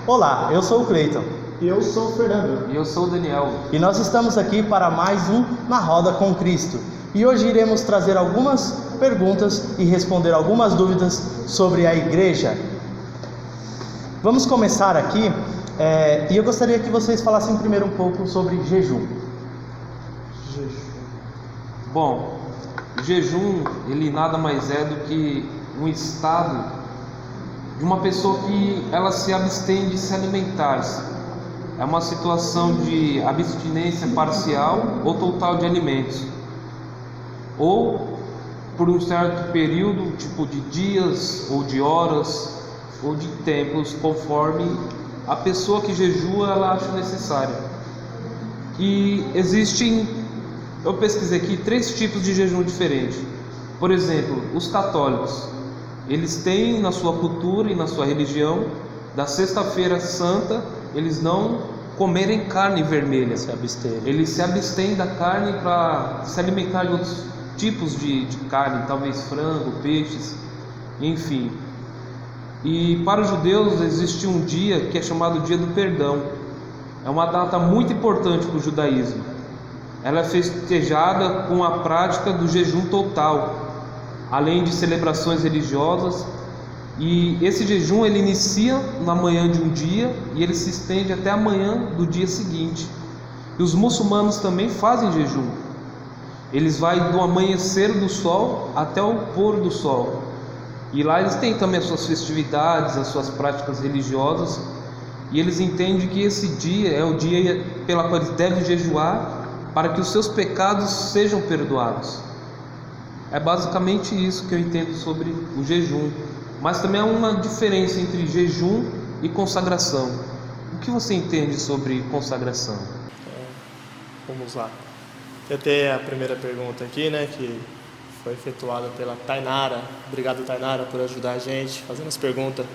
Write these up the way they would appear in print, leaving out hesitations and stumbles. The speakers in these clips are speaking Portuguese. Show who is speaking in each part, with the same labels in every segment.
Speaker 1: Olá, eu sou o Cleiton.
Speaker 2: Eu sou o Fernando.
Speaker 3: E eu sou o Daniel.
Speaker 1: E nós estamos aqui para mais um Na Roda com Cristo. E hoje iremos trazer algumas perguntas e responder algumas dúvidas sobre a igreja. Vamos começar aqui, e eu gostaria que vocês falassem primeiro um pouco sobre jejum.
Speaker 3: Bom, o jejum, ele nada mais é do que um estado de uma pessoa que ela se abstém de se alimentar. É uma situação de abstinência parcial ou total de alimentos, ou por um certo período, tipo de dias ou de horas ou de tempos, conforme a pessoa que jejua ela acha necessário. E existem, eu pesquisei aqui, 3 tipos de jejum diferentes. Por exemplo, os católicos, eles têm na sua cultura e na sua religião, da sexta-feira santa, eles não comerem carne vermelha. Eles se abstêm da carne para se alimentar de outros tipos de carne, talvez frango, peixes, enfim. E para os judeus existe um dia que é chamado Dia do Perdão. É uma data muito importante para o judaísmo. Ela é festejada com a prática do jejum total, além de celebrações religiosas. E esse jejum ele inicia na manhã de um dia e ele se estende até a manhã do dia seguinte. E os muçulmanos também fazem jejum. Eles vão do amanhecer do sol até o pôr do sol. E lá eles têm também as suas festividades, as suas práticas religiosas. E eles entendem que esse dia é o dia pela qual eles devem jejuar para que os seus pecados sejam perdoados. É basicamente isso que eu entendo sobre o jejum. Mas também há uma diferença entre jejum e consagração. O que você entende sobre consagração?
Speaker 2: Vamos lá. Eu tenho a primeira pergunta aqui, que foi efetuada pela Tainara. Obrigado, Tainara, por ajudar a gente, fazendo as perguntas.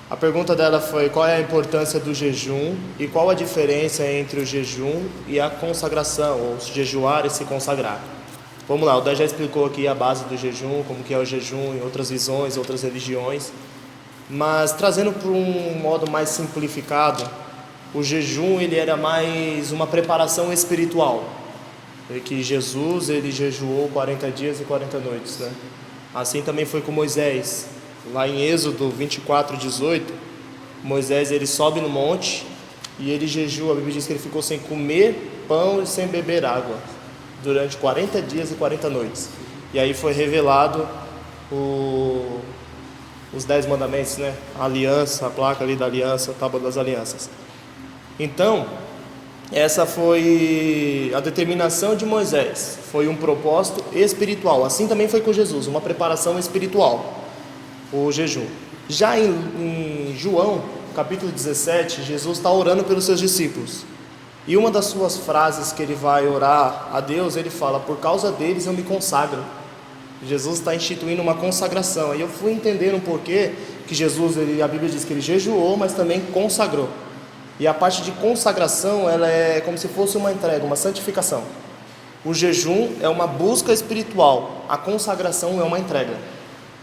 Speaker 2: A pergunta dela foi: qual é a importância do jejum e qual a diferença entre o jejum e a consagração, ou jejuar e se consagrar? Vamos lá, o Dan já explicou aqui a base do jejum, como que é o jejum em outras visões, outras religiões. Mas trazendo para um modo mais simplificado, o jejum ele era mais uma preparação espiritual. Que Jesus ele jejuou 40 dias e 40 noites, Assim também foi com Moisés. Lá em Êxodo 24:18, Moisés ele sobe no monte e ele jejua. A Bíblia diz que ele ficou sem comer pão e sem beber água durante 40 dias e 40 noites. E aí foi revelado os 10 mandamentos, A aliança, a placa ali da aliança, a tábua das alianças. Então, essa foi a determinação de Moisés, foi um propósito espiritual. Assim também foi com Jesus, uma preparação espiritual, o jejum. Já em João, capítulo 17, Jesus está orando pelos seus discípulos. E uma das suas frases que ele vai orar a Deus, ele fala: por causa deles eu me consagro. Jesus está instituindo uma consagração. E eu fui entendendo um porquê que Jesus, a Bíblia diz que ele jejuou, mas também consagrou. E a parte de consagração, ela é como se fosse uma entrega, uma santificação. O jejum é uma busca espiritual, a consagração é uma entrega.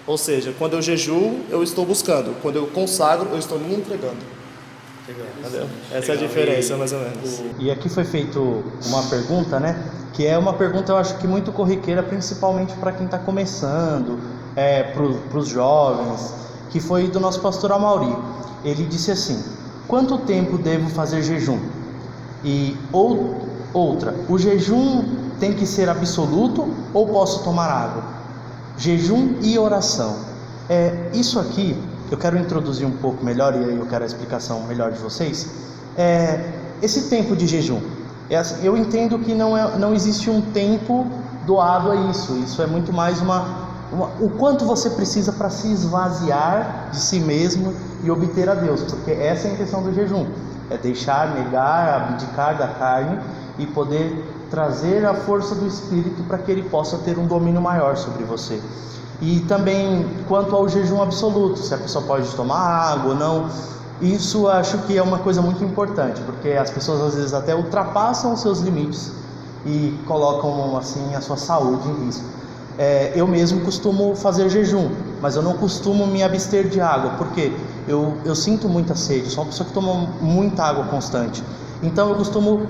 Speaker 2: Ou seja, quando eu jejuo, eu estou buscando. Quando eu consagro, eu estou me entregando. Entendeu? Essa é a diferença, mais ou menos.
Speaker 1: E aqui foi feita uma pergunta, que é uma pergunta, eu acho que muito corriqueira, principalmente para quem está começando, para os jovens, que foi do nosso pastor Amauri. Ele disse assim: quanto tempo devo fazer jejum? E outra, o jejum tem que ser absoluto ou posso tomar água? Jejum e oração. Isso aqui eu quero introduzir um pouco melhor, e aí eu quero a explicação melhor de vocês. Esse tempo de jejum, eu entendo que não existe um tempo doado a isso. Isso é muito mais o quanto você precisa para se esvaziar de si mesmo e obter a Deus, porque essa é a intenção do jejum, é deixar, negar, abdicar da carne e poder trazer a força do Espírito para que ele possa ter um domínio maior sobre você. E também quanto ao jejum absoluto, se a pessoa pode tomar água ou não, isso acho que é uma coisa muito importante, porque as pessoas às vezes até ultrapassam os seus limites e colocam assim a sua saúde em risco. Eu mesmo costumo fazer jejum, mas eu não costumo me abster de água, porque eu sinto muita sede, sou uma pessoa que toma muita água constante. Então eu costumo,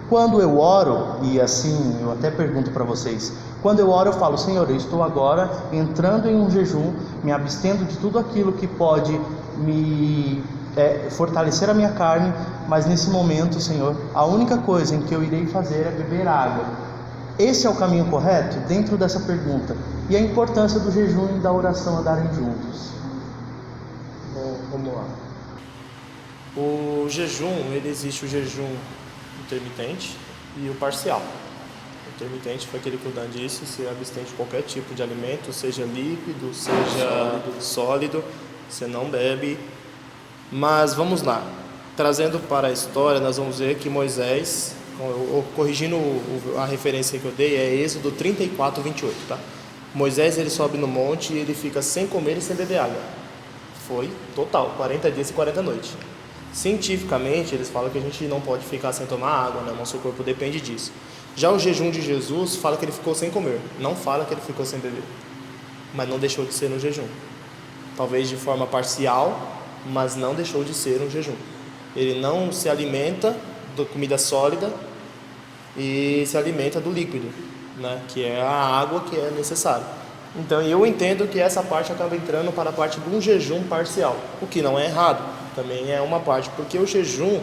Speaker 1: quando eu oro, e assim eu até pergunto para vocês, quando eu oro eu falo: Senhor, eu estou agora entrando em um jejum, me abstendo de tudo aquilo que pode me fortalecer a minha carne, mas nesse momento, Senhor, a única coisa em que eu irei fazer é beber água. Esse é o caminho correto dentro dessa pergunta, e a importância do jejum e da oração andarem juntos.
Speaker 2: Bom, vamos lá. O jejum, ele existe o jejum intermitente e o parcial. O intermitente foi aquele que o Dan disse: se abstém de qualquer tipo de alimento, seja líquido, seja sólido, você não bebe. Mas vamos lá, trazendo para a história, nós vamos ver que Moisés, corrigindo a referência que eu dei, é Êxodo 34, 28, tá? Moisés, ele sobe no monte e ele fica sem comer e sem beber água. Foi total, 40 dias e 40 noites. Cientificamente, eles falam que a gente não pode ficar sem tomar água, né? Nosso corpo depende disso. Já o jejum de Jesus fala que ele ficou sem comer, não fala que ele ficou sem beber, mas não deixou de ser um jejum. Talvez de forma parcial, mas não deixou de ser um jejum. Ele não se alimenta da comida sólida e se alimenta do líquido, né? Que é a água que é necessária. Então eu entendo que essa parte acaba entrando para a parte de um jejum parcial, o que não é errado, também é uma parte, porque o jejum,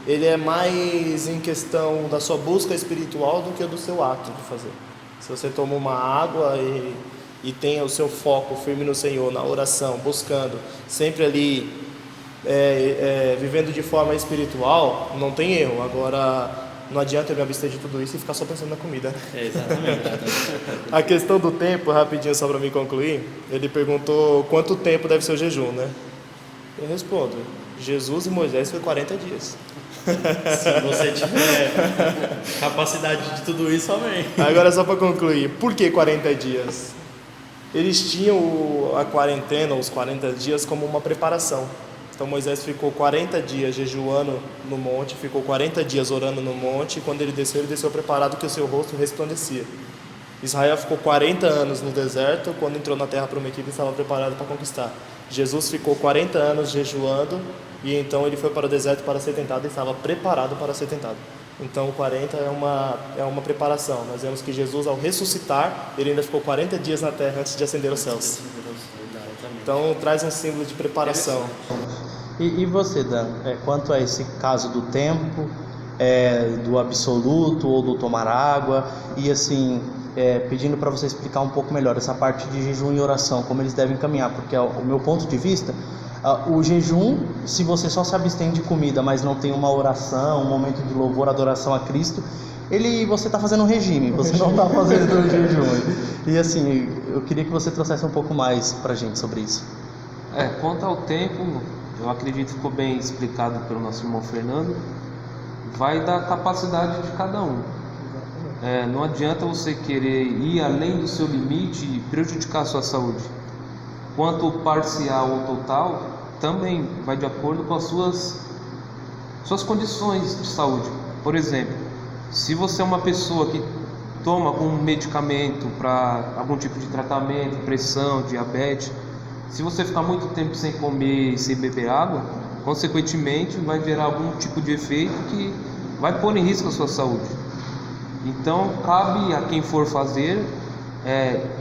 Speaker 2: ele é mais em questão da sua busca espiritual do que do seu ato de fazer. Se você toma uma água e tem o seu foco firme no Senhor, na oração, buscando, sempre ali vivendo de forma espiritual, não tem erro. Agora, não adianta eu me abster de tudo isso e ficar só pensando na comida.
Speaker 4: Exatamente.
Speaker 2: A questão do tempo, rapidinho, só para me concluir, ele perguntou quanto tempo deve ser o jejum, né? Eu respondo: Jesus e Moisés foi 40 dias.
Speaker 4: Se você tiver capacidade de tudo isso, amém.
Speaker 2: Agora, só para concluir, por que 40 dias? Eles tinham a quarentena, os 40 dias, como uma preparação. Então Moisés ficou 40 dias jejuando no monte, ficou 40 dias orando no monte, e quando ele desceu preparado que o seu rosto resplandecia. Israel ficou 40 anos no deserto, quando entrou na terra prometida estava preparado para conquistar. Jesus ficou 40 anos jejuando, e então ele foi para o deserto para ser tentado e estava preparado para ser tentado. Então 40 é uma preparação. Nós vemos que Jesus, ao ressuscitar, ele ainda ficou 40 dias na terra antes de ascender aos céus. Então traz um símbolo de preparação.
Speaker 1: E você, Dan, quanto a esse caso do tempo, do absoluto ou do tomar água, e assim, pedindo para você explicar um pouco melhor essa parte de jejum e oração, como eles devem caminhar, porque o meu ponto de vista, o jejum, se você só se abstém de comida, mas não tem uma oração, um momento de louvor, adoração a Cristo, você está fazendo um regime, você não está fazendo um jejum. E assim, eu queria que você trouxesse um pouco mais para a gente sobre isso.
Speaker 3: Quanto ao tempo, eu acredito que ficou bem explicado pelo nosso irmão Fernando. Vai da capacidade de cada um. Não adianta você querer ir além do seu limite e prejudicar a sua saúde. Quanto parcial ou total, também vai de acordo com as suas condições de saúde. Por exemplo, se você é uma pessoa que toma algum medicamento para algum tipo de tratamento, pressão, diabetes, se você ficar muito tempo sem comer e sem beber água, consequentemente vai gerar algum tipo de efeito que vai pôr em risco a sua saúde. Então cabe a quem for fazer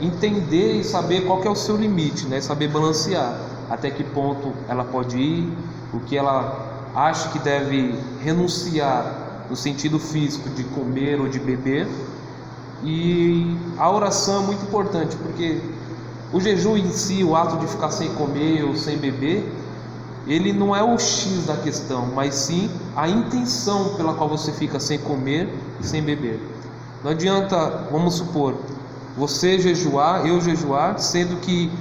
Speaker 3: entender e saber qual que é o seu limite, né? Saber balancear até que ponto ela pode ir, o que ela acha que deve renunciar no sentido físico de comer ou de beber. E a oração é muito importante, porque o jejum em si, o ato de ficar sem comer ou sem beber, ele não é o X da questão, mas sim a intenção pela qual você fica sem comer e sem beber. Não adianta, vamos supor, você jejuar, eu jejuar, sendo que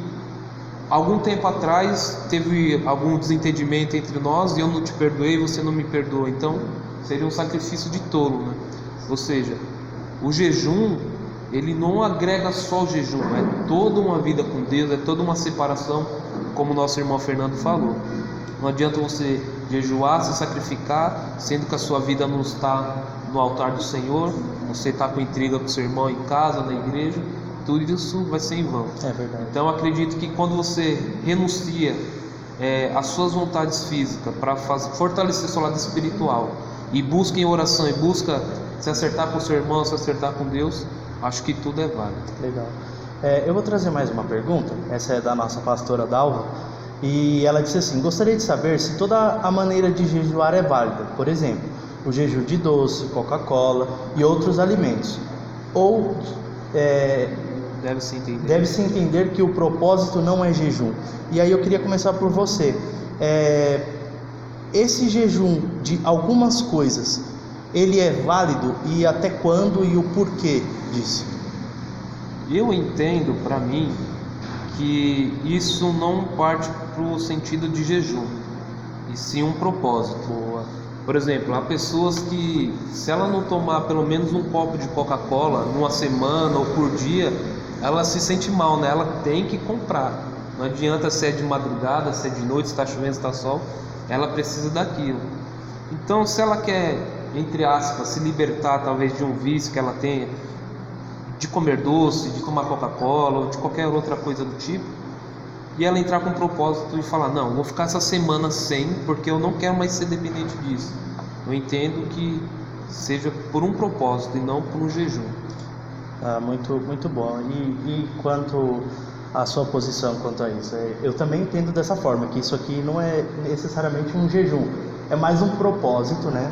Speaker 3: algum tempo atrás teve algum desentendimento entre nós e eu não te perdoei e você não me perdoa. Então seria um sacrifício de tolo, né? Ou seja, o jejum, ele não agrega só o jejum, é toda uma vida com Deus, é toda uma separação, como o nosso irmão Fernando falou. Não adianta você jejuar, se sacrificar, sendo que a sua vida não está no altar do Senhor, você está com intriga com seu irmão em casa, na igreja, tudo isso vai ser em vão.
Speaker 1: É verdade.
Speaker 3: Então acredito que quando você renuncia as suas vontades físicas para fortalecer seu lado espiritual e busca em oração e busca se acertar com o seu irmão, se acertar com Deus, acho que tudo é válido.
Speaker 1: Legal. Eu vou trazer mais uma pergunta. Essa é da nossa pastora Dalva. E ela disse assim: gostaria de saber se toda a maneira de jejuar é válida. Por exemplo, o jejum de doce, Coca-Cola e outros alimentos. Ou deve-se entender que o propósito não é jejum. E aí eu queria começar por você. Esse jejum de algumas coisas, ele é válido, e até quando e o porquê disso?
Speaker 3: Eu entendo, para mim, que isso não parte para o sentido de jejum, e sim um propósito. Por exemplo, há pessoas que, se ela não tomar pelo menos um copo de Coca-Cola numa semana ou por dia, ela se sente mal, né? Ela tem que comprar. Não adianta se é de madrugada, se é de noite, se está chovendo, se está sol, ela precisa daquilo. Então, se ela quer, entre aspas, se libertar talvez de um vício que ela tenha, de comer doce, de tomar Coca-Cola ou de qualquer outra coisa do tipo, e ela entrar com um propósito e falar: não, vou ficar essa semana sem, porque eu não quero mais ser dependente disso. Eu entendo que seja por um propósito e não por um jejum.
Speaker 1: Muito bom. E quanto à sua posição quanto a isso? Eu também entendo dessa forma, que isso aqui não é necessariamente um jejum, é mais um propósito, né?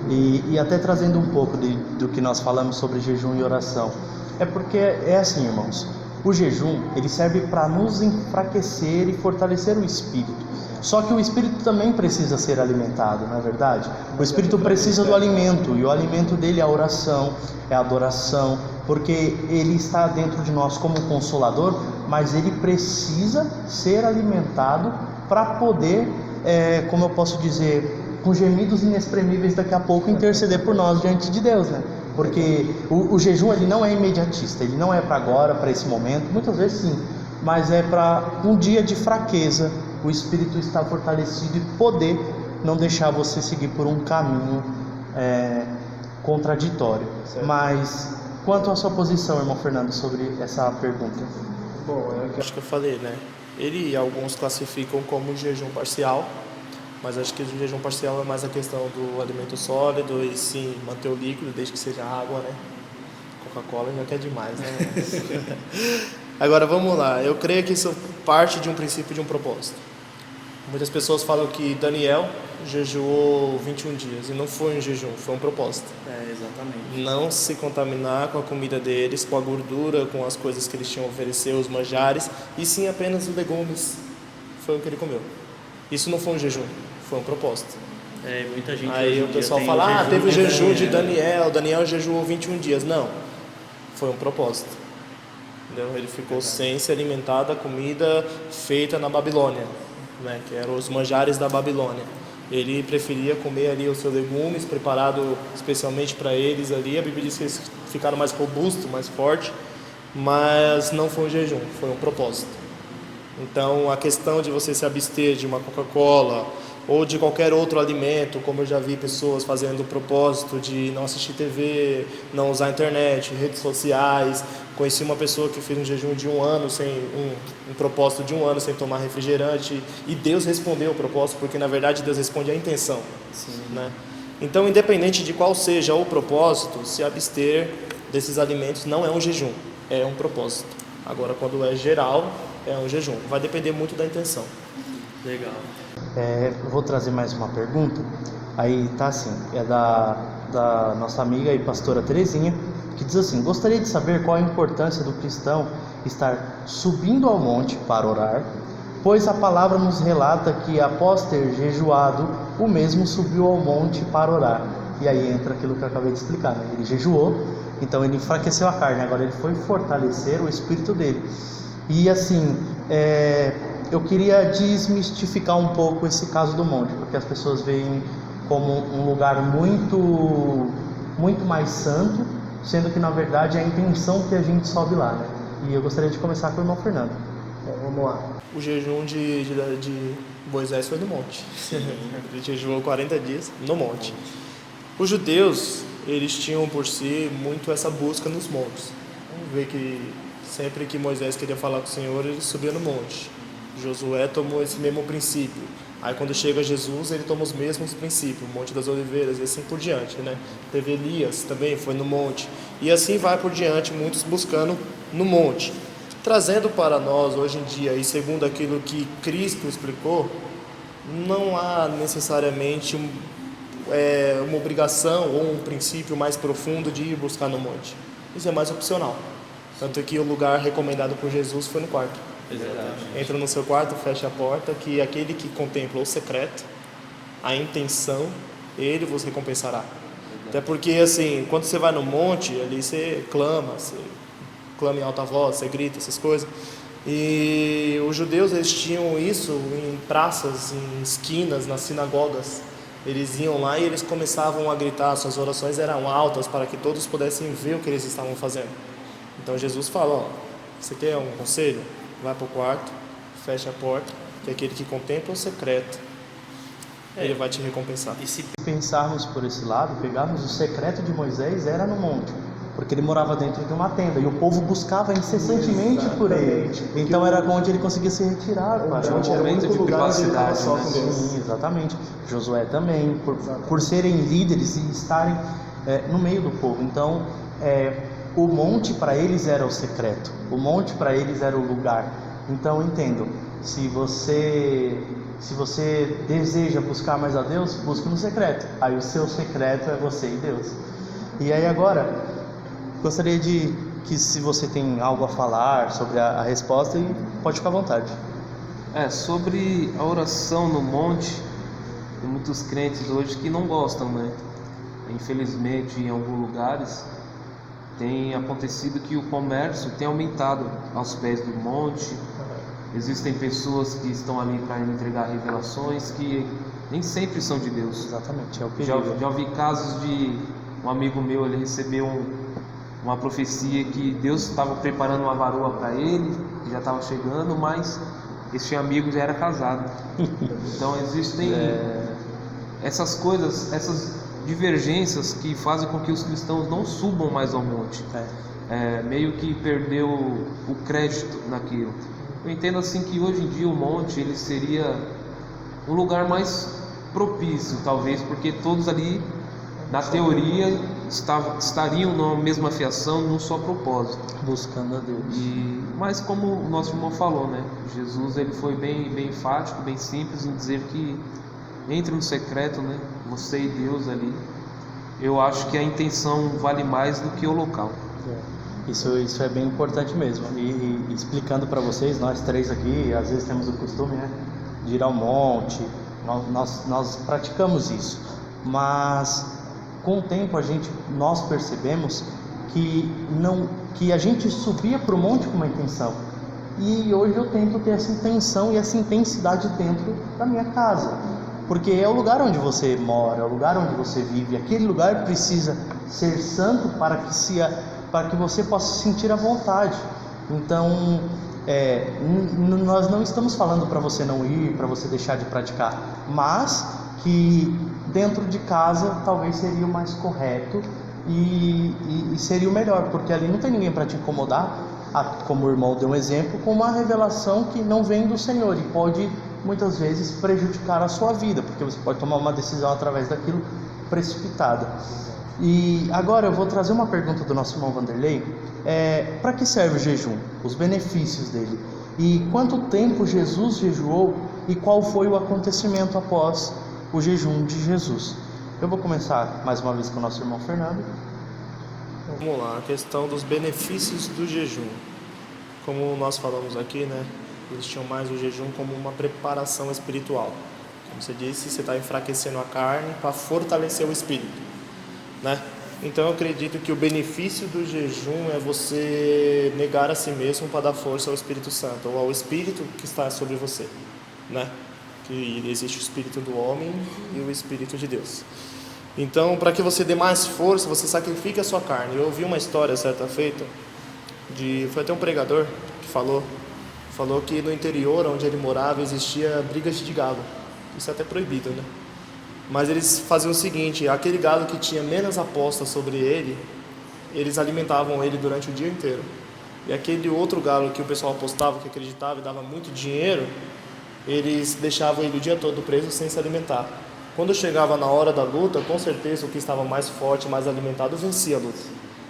Speaker 1: E até trazendo um pouco do que nós falamos sobre jejum e oração. É porque é assim, irmãos, o jejum, ele serve para nos enfraquecer e fortalecer o espírito. Só que o espírito também precisa ser alimentado, não é verdade? O espírito precisa do alimento, e o alimento dele é a oração, é a adoração, porque ele está dentro de nós como consolador, mas ele precisa ser alimentado para poder, como eu posso dizer, com gemidos inexprimíveis daqui a pouco interceder por nós diante de Deus, né? Porque o jejum, ele não é imediatista, ele não é para agora, para esse momento, muitas vezes sim, mas é para um dia de fraqueza, o espírito estar fortalecido e poder não deixar você seguir por um caminho contraditório. Certo. Mas quanto à sua posição, irmão Fernando, sobre essa pergunta?
Speaker 2: Bom, acho que eu falei, né? Ele, alguns classificam como jejum parcial, mas acho que o jejum parcial é mais a questão do alimento sólido e sim manter o líquido, desde que seja água, né? Coca-Cola já quer demais, né? Agora vamos lá, eu creio que isso parte de um princípio, de um propósito. Muitas pessoas falam que Daniel jejuou 21 dias e não foi um jejum, foi um propósito.
Speaker 4: Exatamente.
Speaker 2: Não se contaminar com a comida deles, com a gordura, com as coisas que eles tinham a oferecer, os manjares, e sim apenas os legumes. Foi o que ele comeu. Isso não foi um jejum, foi um propósito.
Speaker 4: Muita gente
Speaker 2: aí o pessoal fala: teve o jejum de Daniel jejuou 21 dias. Não, foi um propósito. Entendeu? Ele ficou sem se alimentar da comida feita na Babilônia, né? Que eram os manjares da Babilônia. Ele preferia comer ali os seus legumes, preparado especialmente para eles ali. A Bíblia diz que eles ficaram mais robustos, mais fortes, mas não foi um jejum, foi um propósito. Então, a questão de você se abster de uma Coca-Cola ou de qualquer outro alimento, como eu já vi pessoas fazendo o propósito de não assistir TV, não usar internet, redes sociais. Conheci uma pessoa que fez um jejum de um ano, um propósito de um ano sem tomar refrigerante, e Deus respondeu o propósito, porque na verdade Deus responde à intenção. Sim. Né? Então, independente de qual seja o propósito, se abster desses alimentos não é um jejum, é um propósito. Agora, quando é geral, é um jejum. Vai depender muito da intenção.
Speaker 4: Legal.
Speaker 1: Eu vou trazer mais uma pergunta. Aí tá assim, é da nossa amiga e pastora Terezinha, que diz assim: gostaria de saber qual a importância do cristão estar subindo ao monte para orar, pois a palavra nos relata que após ter jejuado, o mesmo subiu ao monte para orar. E aí entra aquilo que eu acabei de explicar, né? Ele jejuou, então ele enfraqueceu a carne, agora ele foi fortalecer o espírito dele. E assim, eu queria desmistificar um pouco esse caso do monte, porque as pessoas veem como um lugar muito mais santo, sendo que na verdade é a intenção que a gente sobe lá, né? E eu gostaria de começar com o irmão Fernando.
Speaker 2: Vamos lá. O jejum de Moisés foi no monte. Ele jejuou 40 dias no monte. Os judeus, eles tinham por si muito essa busca nos montes. Vamos ver que sempre que Moisés queria falar com o Senhor, ele subia no monte. Josué tomou esse mesmo princípio. Aí quando chega Jesus, ele toma os mesmos princípios, o Monte das Oliveiras e assim por diante, né? Teve Elias também, foi no monte. E assim vai por diante, muitos buscando no monte. Trazendo para nós hoje em dia, e segundo aquilo que Cristo explicou, não há necessariamente uma obrigação ou um princípio mais profundo de ir buscar no monte. Isso é mais opcional. Tanto que o lugar recomendado por Jesus foi no quarto.
Speaker 4: Exatamente.
Speaker 2: Entra no seu quarto, fecha a porta, que aquele que contempla o secreto, a intenção, ele vos recompensará. Até porque, assim, quando você vai no monte, ali você clama em alta voz, você grita, essas coisas. E os judeus, eles tinham isso em praças, em esquinas, nas sinagogas. Eles iam lá e eles começavam a gritar, suas orações eram altas para que todos pudessem ver o que eles estavam fazendo. Então Jesus fala, ó, você quer um conselho? Vai para o quarto, fecha a porta, que aquele que contempla o secreto, ele vai te recompensar.
Speaker 4: E se
Speaker 1: Pensarmos por esse lado, pegarmos o secreto de Moisés, era no monte, porque ele morava dentro de uma tenda e o povo buscava incessantemente por ele. Então era onde ele conseguia se retirar.
Speaker 3: Era um momento de privacidade,
Speaker 2: só
Speaker 3: né?
Speaker 2: com Deus.
Speaker 1: Sim, exatamente. Josué também, por serem líderes e estarem no meio do povo. Então, o monte para eles era o secreto, o monte para eles era o lugar. Então, entendo, se você deseja buscar mais a Deus, busque no secreto. Aí o seu secreto é você e Deus. E aí agora, gostaria que se você tem algo a falar sobre a resposta, pode ficar à vontade.
Speaker 3: Sobre a oração no monte, tem muitos crentes hoje que não gostam, né? Infelizmente, em alguns lugares, tem acontecido que o comércio tem aumentado aos pés do monte. Existem pessoas que estão ali para entregar revelações que nem sempre são de Deus.
Speaker 1: Exatamente, é o perigo.
Speaker 3: Já ouvi casos de um amigo meu, ele recebeu uma profecia que Deus estava preparando uma varoa para ele, que já estava chegando, mas esse amigo já era casado. Então existem essas coisas, essas divergências que fazem com que os cristãos não subam mais ao monte. Meio que perdeu o crédito naquilo. Eu entendo assim que hoje em dia o monte ele seria um lugar mais propício, talvez, porque todos ali, na teoria, estariam na mesma fiação, num só propósito,
Speaker 1: Buscando a Deus.
Speaker 3: Mas como o nosso irmão falou, né? Jesus ele foi bem enfático, bem simples em dizer que entre no secreto, né? Você e Deus ali. Eu acho que a intenção vale mais do que o local.
Speaker 1: Isso é bem importante mesmo. E explicando para vocês, nós três aqui, às vezes temos o costume, né, de ir ao monte. Nós praticamos isso. Mas com o tempo nós percebemos que a gente subia para o monte com uma intenção. E hoje eu tento ter essa intenção e essa intensidade dentro da minha casa. Porque é o lugar onde você mora, é o lugar onde você vive. Aquele lugar precisa ser santo para que você possa sentir a vontade. Então, nós não estamos falando para você não ir, para você deixar de praticar, mas que dentro de casa talvez seria o mais correto e seria o melhor, porque ali não tem ninguém para te incomodar, como o irmão deu um exemplo, com uma revelação que não vem do Senhor e pode muitas vezes prejudicar a sua vida, porque você pode tomar uma decisão através daquilo precipitada. E agora eu vou trazer uma pergunta do nosso irmão Vanderlei. Para que serve o jejum? Os benefícios dele. E quanto tempo Jesus jejuou e qual foi o acontecimento após o jejum de Jesus? Eu vou começar mais uma vez com o nosso irmão Fernando.
Speaker 2: Vamos lá, a questão dos benefícios do jejum. Como nós falamos aqui, né? Eles tinham mais o jejum como uma preparação espiritual. Como você disse, você está enfraquecendo a carne para fortalecer o espírito, né? Então eu acredito que o benefício do jejum é você negar a si mesmo para dar força ao Espírito Santo, ou ao Espírito que está sobre você, né? Que existe o Espírito do homem e o Espírito de Deus. Então, para que você dê mais força, você sacrifica a sua carne. Eu ouvi uma história certa feita, foi até um pregador que falou que no interior onde ele morava existia brigas de gado. Isso é até proibido, né? Mas eles faziam o seguinte: aquele gado que tinha menos aposta sobre ele, eles alimentavam ele durante o dia inteiro. E aquele outro galo que o pessoal apostava, que acreditava e dava muito dinheiro, eles deixavam ele o dia todo preso sem se alimentar. Quando chegava na hora da luta, com certeza o que estava mais forte, mais alimentado, vencia a luta.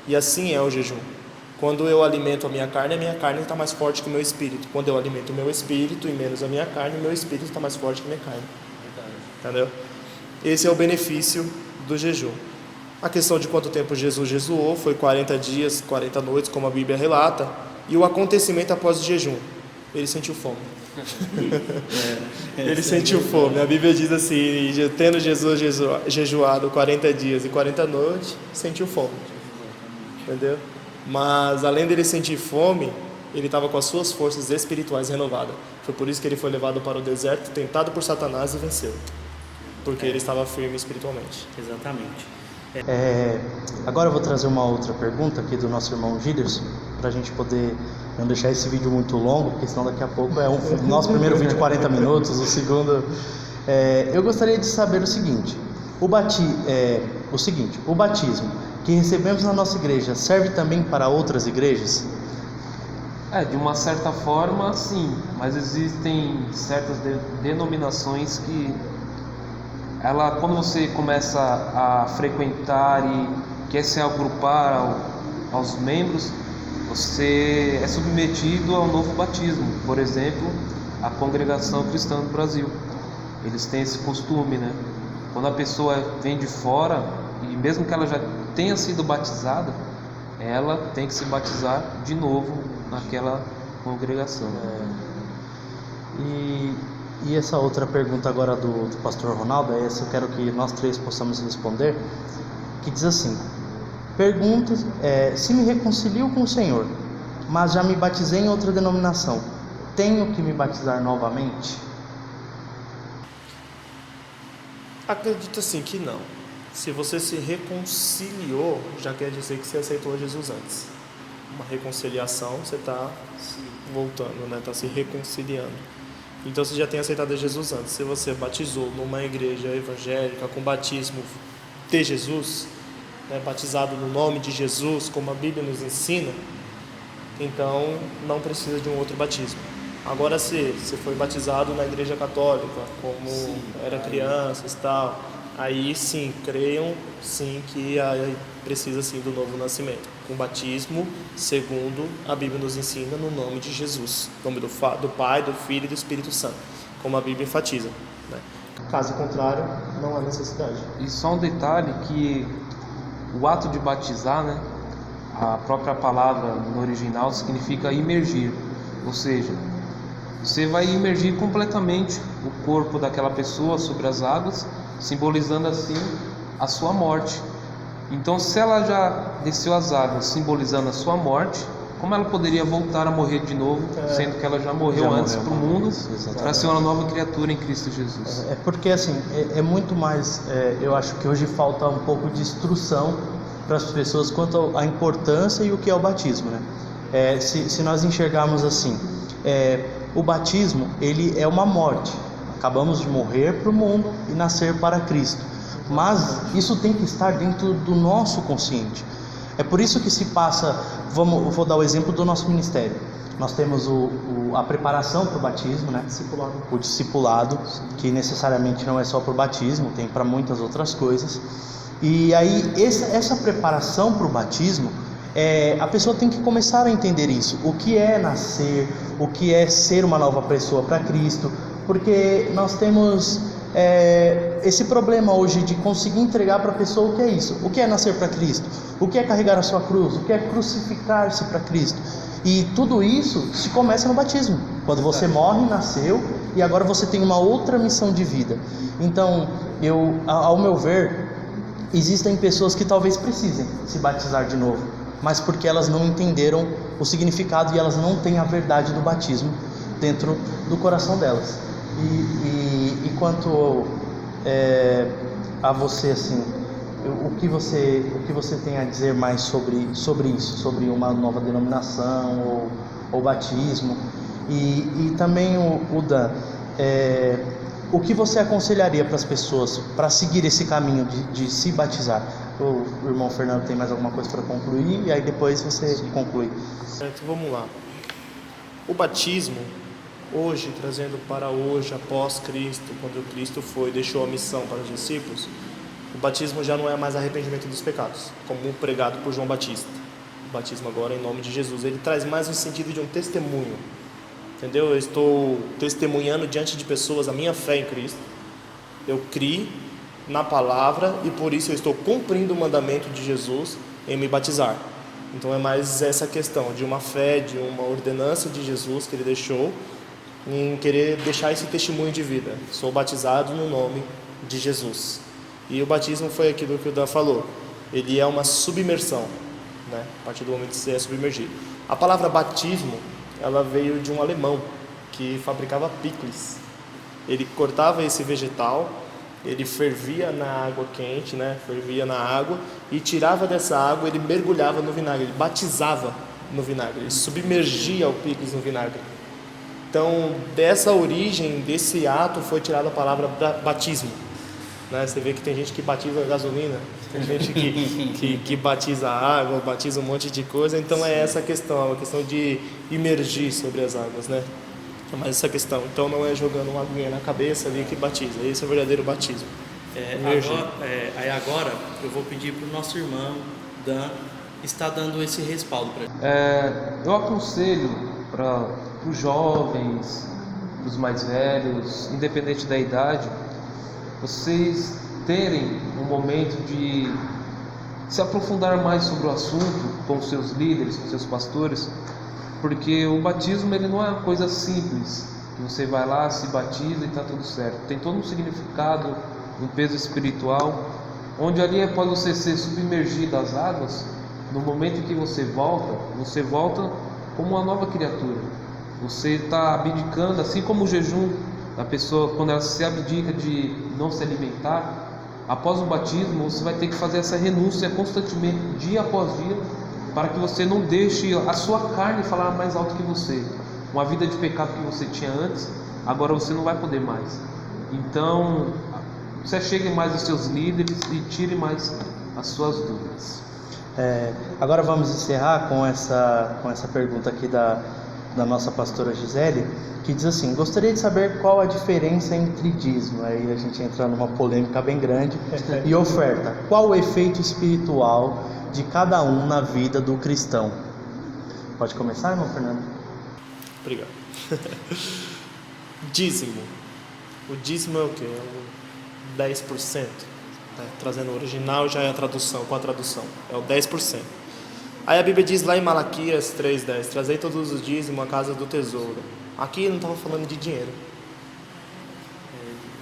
Speaker 2: E assim é o jejum. Quando eu alimento a minha carne está mais forte que o meu espírito. Quando eu alimento o meu espírito e menos a minha carne, o meu espírito está mais forte que a minha carne. Entendeu? Esse é o benefício do jejum. A questão de quanto tempo Jesus jejuou foi 40 dias, 40 noites, como a Bíblia relata. E o acontecimento após o jejum, ele sentiu fome. Ele sentiu fome. A Bíblia diz assim, tendo Jesus jejuado 40 dias e 40 noites, sentiu fome. Entendeu? Mas além dele sentir fome, ele estava com as suas forças espirituais renovadas. Foi por isso que ele foi levado para o deserto, tentado por Satanás e venceu. Porque ele estava firme espiritualmente.
Speaker 4: Exatamente.
Speaker 1: Agora eu vou trazer uma outra pergunta aqui do nosso irmão Giderson, para a gente poder não deixar esse vídeo muito longo, porque senão daqui a pouco é o nosso primeiro vídeo de 40 minutos, o segundo... eu gostaria de saber o seguinte, o batismo que recebemos na nossa igreja serve também para outras igrejas?
Speaker 3: De uma certa forma, sim, mas existem certas denominações que quando você começa a frequentar e quer se agrupar aos membros, você é submetido ao novo batismo. Por exemplo, a Congregação Cristã do Brasil, eles têm esse costume, né? Quando a pessoa vem de fora, e mesmo que ela já tenha sido batizada, ela tem que se batizar de novo naquela congregação.
Speaker 1: E essa outra pergunta agora do pastor Ronaldo, essa eu quero que nós três possamos responder, que diz assim: pergunta, se me reconcilio com o Senhor, mas já me batizei em outra denominação, tenho que me batizar novamente?
Speaker 2: Acredito assim que não. Se você se reconciliou, já quer dizer que você aceitou Jesus antes. Uma reconciliação, você está voltando, né? Está se reconciliando. Então você já tem aceitado Jesus antes. Se você batizou numa igreja evangélica com batismo de Jesus, né, batizado no nome de Jesus, como a Bíblia nos ensina, então não precisa de um outro batismo. Agora, se você foi batizado na igreja católica, como era criança e tal, aí sim, creiam sim que aí precisa sim do novo nascimento, com batismo segundo a Bíblia nos ensina, no nome de Jesus, no nome do Pai, do Filho e do Espírito Santo, como a Bíblia enfatiza, né? Caso contrário, não há necessidade.
Speaker 3: E só um detalhe, que o ato de batizar, né, a própria palavra no original significa imergir, ou seja, você vai imergir completamente o corpo daquela pessoa sobre as águas, simbolizando assim a sua morte. Então, se ela já desceu as águas simbolizando a sua morte, como ela poderia voltar a morrer de novo, sendo que ela já morreu antes para o mundo, para ser uma nova criatura em Cristo Jesus?
Speaker 1: Porque assim, é muito mais, eu acho que hoje falta um pouco de instrução para as pessoas quanto à importância e o que é o batismo, né? Se nós enxergarmos assim, o batismo, ele é uma morte. Acabamos de morrer para o mundo e nascer para Cristo. Mas isso tem que estar dentro do nosso consciente. É por isso que se passa, vou dar o exemplo do nosso ministério. Nós temos a preparação para o batismo, né? O discipulado, que necessariamente não é só para o batismo, tem para muitas outras coisas. E aí essa preparação para o batismo, a pessoa tem que começar a entender isso. O que é nascer, o que é ser uma nova pessoa para Cristo. Porque nós temos esse problema hoje de conseguir entregar para a pessoa o que é isso. O que é nascer para Cristo? O que é carregar a sua cruz? O que é crucificar-se para Cristo? E tudo isso se começa no batismo. Quando você morre, nasceu, e agora você tem uma outra missão de vida. Então, ao meu ver, existem pessoas que talvez precisem se batizar de novo, mas porque elas não entenderam o significado e elas não têm a verdade do batismo dentro do coração delas. E quanto a você, assim, o que você tem a dizer mais sobre isso, sobre uma nova denominação ou batismo? E também o Dan, o que você aconselharia para as pessoas para seguir esse caminho de se batizar? O irmão Fernando tem mais alguma coisa para concluir, e aí depois você conclui.
Speaker 2: Certo, vamos lá. O batismo, hoje, trazendo para hoje, após Cristo, quando Cristo deixou a missão para os discípulos, o batismo já não é mais arrependimento dos pecados, como pregado por João Batista. O batismo agora é em nome de Jesus. Ele traz mais um sentido de um testemunho, entendeu? Eu estou testemunhando diante de pessoas a minha fé em Cristo. Eu criei na palavra e por isso eu estou cumprindo o mandamento de Jesus em me batizar. Então é mais essa questão de uma fé, de uma ordenança de Jesus que ele deixou, em querer deixar esse testemunho de vida. Sou batizado no nome de Jesus. E o batismo foi aquilo que o Dan falou. Ele é uma submersão, né? A partir do momento que você é submergido. A palavra batismo, ela veio de um alemão que fabricava picles. Ele cortava esse vegetal, ele fervia na água quente, né? Fervia na água e tirava dessa água, ele mergulhava no vinagre, ele batizava no vinagre, ele submergia o picles no vinagre. Então, dessa origem, desse ato, foi tirada a palavra batismo. Né? Você vê que tem gente que batiza gasolina, tem gente que batiza água, batiza um monte de coisa. Então é essa questão, é uma questão de imergir sobre as águas, né? É mais essa questão. Então não é jogando uma aguinha na cabeça ali que batiza. Esse é o verdadeiro batismo.
Speaker 4: Agora eu vou pedir para o nosso irmão Dan estar dando esse respaldo para ele.
Speaker 3: Eu aconselho para os jovens, para os mais velhos, independente da idade, vocês terem um momento de se aprofundar mais sobre o assunto com os seus líderes, com os seus pastores, porque o batismo ele não é uma coisa simples, que você vai lá, se batiza e está tudo certo. Tem todo um significado, um peso espiritual, onde ali após você ser submergido às águas, no momento em que você volta como uma nova criatura. Você está abdicando, assim como o jejum, a pessoa quando ela se abdica de não se alimentar, após o batismo você vai ter que fazer essa renúncia constantemente, dia após dia, para que você não deixe a sua carne falar mais alto que você. Uma vida de pecado que você tinha antes, agora você não vai poder mais. Então, você chegue mais aos seus líderes e tire mais as suas dúvidas.
Speaker 1: Agora vamos encerrar com essa pergunta aqui da nossa pastora Gisele, que diz assim: gostaria de saber qual a diferença entre dízimo, aí a gente entra numa polêmica bem grande, e oferta. Qual o efeito espiritual de cada um na vida do cristão? Pode começar, irmão Fernando?
Speaker 2: Obrigado. Dízimo. O dízimo é o quê? É o 10%. Trazendo o original já é a tradução, com a tradução. É o 10%. Aí a Bíblia diz lá em Malaquias 3,10: trazei todos os dízimos à casa do tesouro. Aqui ele não estava falando de dinheiro.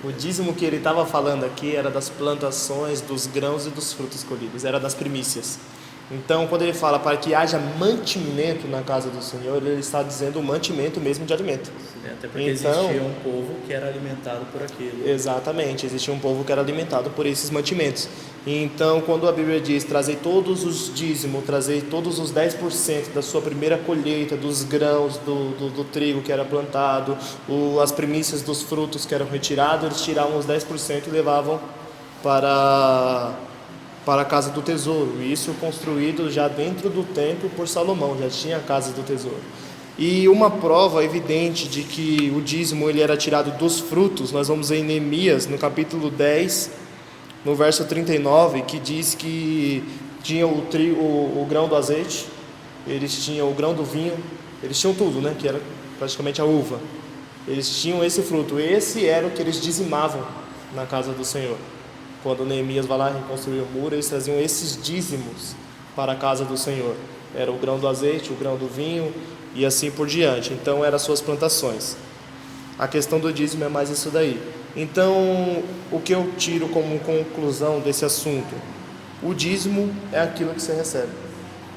Speaker 2: O dízimo que ele estava falando aqui era das plantações, dos grãos e dos frutos colhidos, era das primícias. Então, quando ele fala para que haja mantimento na casa do Senhor, ele está dizendo o mantimento mesmo de alimento.
Speaker 4: Até porque existia um povo que era alimentado por aquilo.
Speaker 2: Exatamente, existia um povo que era alimentado por esses mantimentos. Então, quando a Bíblia diz: trazei todos os dízimos, trazei todos os 10% da sua primeira colheita, dos grãos, do trigo que era plantado, as primícias dos frutos que eram retirados, eles tiravam os 10% e levavam para a casa do tesouro. Isso construído já dentro do templo por Salomão, já tinha a casa do tesouro. E uma prova evidente de que o dízimo ele era tirado dos frutos, nós vamos em Neemias, no capítulo 10, no verso 39, que diz que tinha o grão do azeite, eles tinham o grão do vinho, eles tinham tudo, né? Que era praticamente a uva. Eles tinham esse fruto, esse era o que eles dizimavam na casa do Senhor. Quando Neemias vai lá reconstruir o muro, eles traziam esses dízimos para a casa do Senhor. Era o grão do azeite, o grão do vinho e assim por diante. Então eram as suas plantações. A questão do dízimo é mais isso daí. Então, o que eu tiro como conclusão desse assunto? O dízimo é aquilo que você recebe.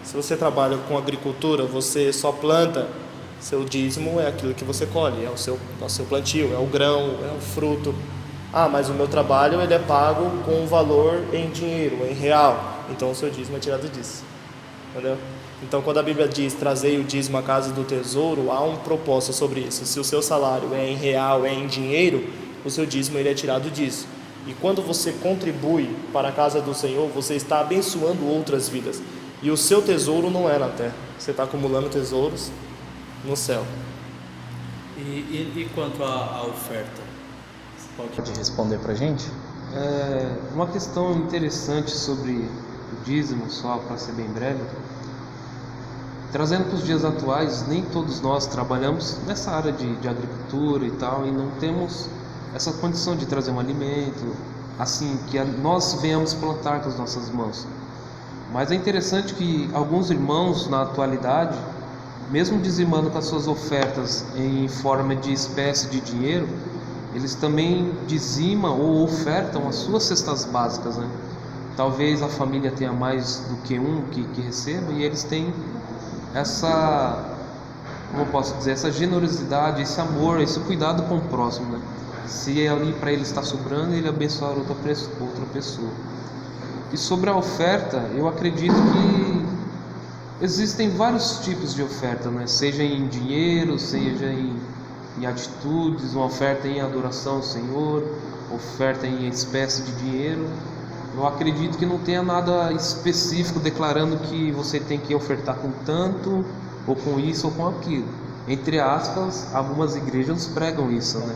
Speaker 2: Se você trabalha com agricultura, você só planta, seu dízimo é aquilo que você colhe, é o seu plantio, é o grão, é o fruto. Ah, mas o meu trabalho ele é pago com valor em dinheiro, em real. Então o seu dízimo é tirado disso. Entendeu? Então quando a Bíblia diz trazei o dízimo à casa do tesouro, há um propósito sobre isso. Se o seu salário é em real, é em dinheiro, o seu dízimo ele é tirado disso. E quando você contribui para a casa do Senhor, você está abençoando outras vidas. E o seu tesouro não é na terra. Você está acumulando tesouros no céu.
Speaker 4: E quanto à oferta? Você
Speaker 1: Pode responder para a gente?
Speaker 3: Uma questão interessante sobre o dízimo, só para ser bem breve, trazendo para os dias atuais, nem todos nós trabalhamos nessa área de agricultura e tal, e não temos essa condição de trazer um alimento, assim, que nós venhamos plantar com as nossas mãos. Mas é interessante que alguns irmãos, na atualidade, mesmo dizimando com as suas ofertas em forma de espécie de dinheiro, eles também dizimam ou ofertam as suas cestas básicas, né? Talvez a família tenha mais do que um que receba, e eles têm essa, como eu posso dizer, essa generosidade, esse amor, esse cuidado com o próximo, né? Se ali para ele está sobrando, ele abençoar outra pessoa. E sobre a oferta, eu acredito que existem vários tipos de oferta, né? Seja em dinheiro, seja em atitudes, uma oferta em adoração ao Senhor, oferta em espécie de dinheiro. Eu acredito que não tenha nada específico declarando que você tem que ofertar com tanto, ou com isso, ou com aquilo. Entre aspas, algumas igrejas pregam isso, né?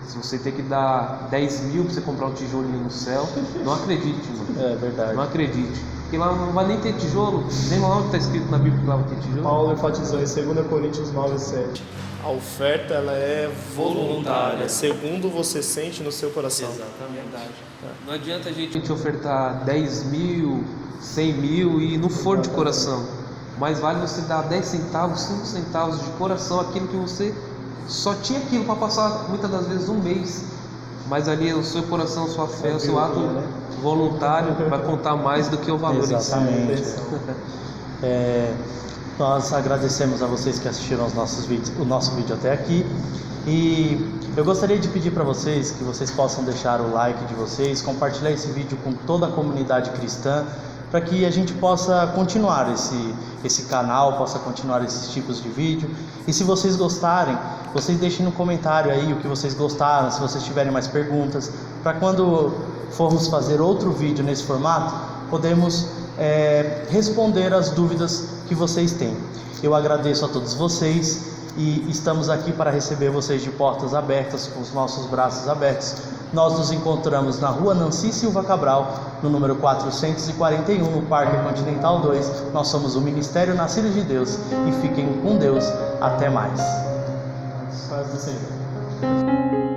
Speaker 3: Se você tem que dar 10 mil para você comprar um tijolinho no céu, não acredite, mano.
Speaker 1: É verdade.
Speaker 3: Não acredite. Porque lá não vai nem ter tijolo, nem lá onde está escrito na Bíblia que lá vai ter tijolo.
Speaker 2: Paulo enfatizou em 2 Coríntios 9:7. A oferta ela é voluntária, segundo você sente no seu coração.
Speaker 4: Exatamente.
Speaker 3: Não adianta a gente ofertar 10 mil, 100 mil e não for de coração. Mas vale você dar 10 centavos, 5 centavos de coração, aquilo que você só tinha aquilo para passar muitas das vezes um mês. Mas ali o seu coração, sua fé, o seu ato voluntário vai contar mais do que o valor em si.
Speaker 1: Exatamente. Nós agradecemos a vocês que assistiram o nosso vídeo até aqui, e eu gostaria de pedir para vocês que vocês possam deixar o like de vocês, compartilhar esse vídeo com toda a comunidade cristã, para que a gente possa continuar esse canal, possa continuar esses tipos de vídeo. E se vocês gostarem, vocês deixem no comentário aí o que vocês gostaram, se vocês tiverem mais perguntas, para quando formos fazer outro vídeo nesse formato, podemos responder as dúvidas que vocês têm. Eu agradeço a todos vocês e estamos aqui para receber vocês de portas abertas, com os nossos braços abertos. Nós nos encontramos na rua Nancy Silva Cabral, no número 441, no Parque Continental 2. Nós somos o Ministério Nascidos de Deus, e fiquem com Deus. Até mais.
Speaker 2: Paz do Senhor.